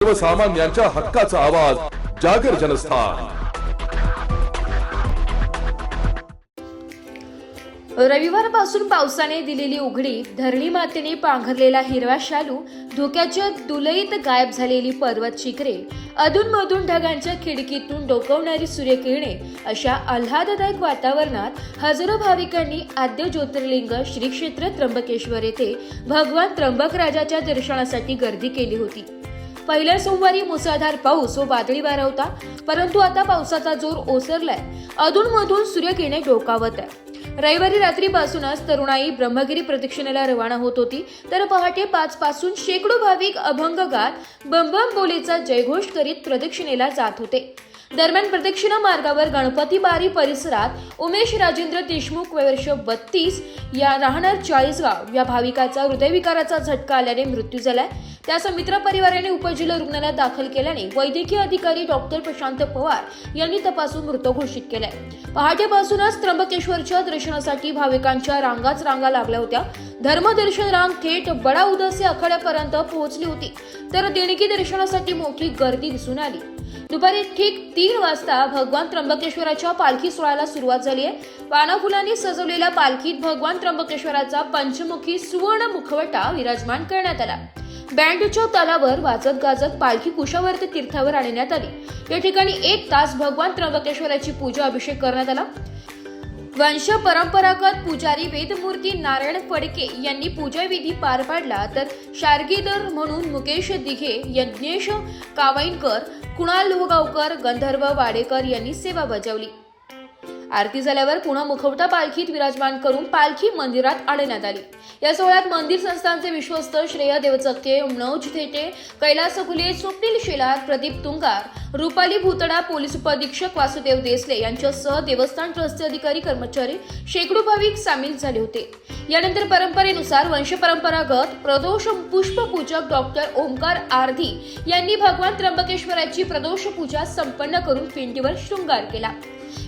सर्वसामान्यांच्या हक्काचा आवाज जागर जनस्थान। रविवारपासून पावसाने दिलेली उघडी, धरणी मातेने पांघरलेला हिरवा शालू, धोक्याच्या दुलईत गायब झालेली पर्वत शिखरे, अधूनमधून ढगांच्या खिडकीतून डोकावणारी सूर्यकिरणे अशा आल्हाददायक वातावरणात हजारो भाविकांनी आद्य ज्योतिर्लिंग श्री क्षेत्र त्र्यंबकेश्वर येथे भगवान त्र्यंबकराजाच्या दर्शनासाठी गर्दी केली होती। पहिल्या सोमवारी मुसळधार पाऊस व वादळी वारा होता, परंतु आता पावसाचा जोर ओसरलाय। अधूनमधून सूर्यकिरणे डोकावत आहे। रविवारी रात्रीपासूनच तरुणाई ब्रह्मगिरी प्रदक्षिणेला रवाना होत होती, तर पहाटे 5 पासून शेकडो भाविक अभंग गात बंबम बोलेचा जयघोष करीत प्रदक्षिणेला जात होते। दरम्यान प्रदक्षिणा मार्गावर गणपती बारी परिसरात उमेश राजेंद्र देशमुख वर्ष 32 या राहणार 40 गाव या भाविकाचा हृदयविकाराचा झटका आल्याने मृत्यू झालाय। त्यास मित्र परिवाराने उपजिल्हा रुग्णालयात दाखल केल्याने वैद्यकीय अधिकारी डॉक्टर प्रशांत पवार यांनी तपासून मृत घोषित केलाय। पहाटेपासूनच त्र्यंबकेश्वरच्या दर्शनासाठी भाविकांच्या रांगाच रांगा लागल्या होत्या। धर्मदर्शन रांग थेट बडा उदासी आखाड्यापर्यंत पोहोचली होती, तर देणगी दर्शनासाठी मोठी गर्दी दिसून आली। दुपारी ठीक 3 वाजता भगवान त्र्यंबकेश्वराच्या पालखी सोहळ्याला सुरुवात झाली आहे। पाना फुलांनी सजवलेल्या पालखीत भगवान त्र्यंबकेश्वराचा पंचमुखी सुवर्ण मुखवटा विराजमान करण्यात आला। बँडच्या तालावर वाजत गाजत पालखी कुशावर्त तीर्थावर आणण्यात आली। या ठिकाणी 1 तास भगवान त्र्यंबकेश्वराची पूजा अभिषेक करण्यात आला। वंश परंपरागत पुजारी वेदमूर्ती नारायण फडके यांनी पूजाविधी पार पाडला, तर शार्गीदर म्हणून मुकेश दिघे, यज्ञेश कावईनकर, कुणाल लोहगावकर, गंधर्व वाडेकर यांनी सेवा बजावली। आरती झाल्यावर पुन्हा मुखवटा पालखीत विराजमान करून पालखी मंदिरात आणण्यात आली। या सोहळ्यात मंदिर संस्थानचे विश्वस्त श्रेय देवचक्के, मनोज थेटे, कैलास फुले, स्वप्नील शेलार, प्रदीप तुंगार, रुपाली भूतडा, पोलीस उपअधीक्षक वासुदेव देसले यांच्यासह देवस्थान ट्रस्टचे अधिकारी, कर्मचारी, शेकडो भाविक सामील झाले होते। यानंतर परंपरेनुसार वंश परंपरागत प्रदोष पुष्पपूजक डॉक्टर ओमकार आरधी यांनी भगवान त्र्यंबकेश्वराची प्रदोष पूजा संपन्न करून पिंडीवर शृंगार केला।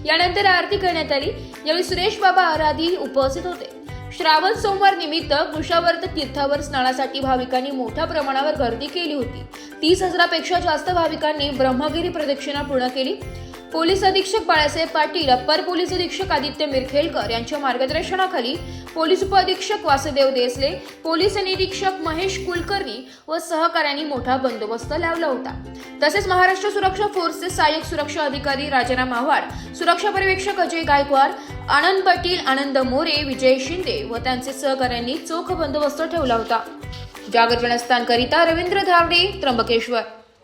यानंतर आरती करण्यात आली। यावेळी सुरेश बाबा आराधी उपस्थित होते। श्रावण सोमवार निमित्त कुशावर्त तीर्थावर स्नानासाठी भाविकांनी मोठ्या प्रमाणावर गर्दी केली होती। 30,000 पेक्षा जास्त भाविकांनी ब्रह्मगिरी प्रदक्षिणा पूर्ण केली। पोलीस अधीक्षक बाळासाहेब पाटील, अप्पर पोलीस अधीक्षक आदित्य मिरखेलकर यांच्या मार्गदर्शनाखाली पोलीस उपअधीक्षक वासुदेव देसले, पोलीस निरीक्षक महेश कुलकर्णी व सहकाऱ्यांनी मोठा बंदोबस्त लावला होता। तसेच महाराष्ट्र सुरक्षा फोर्सचे सहाय्यक सुरक्षा अधिकारी राजाराम आव्हाड, सुरक्षा पर्यवेक्षक अजय गायकवाड, आनंद पाटील, आनंद मोरे, विजय शिंदे व त्यांचे सहकाऱ्यांनी चोख बंदोबस्त ठेवला होता। जागर जनस्थान करिता रवींद्र धावडे, त्र्यंबकेश्वर।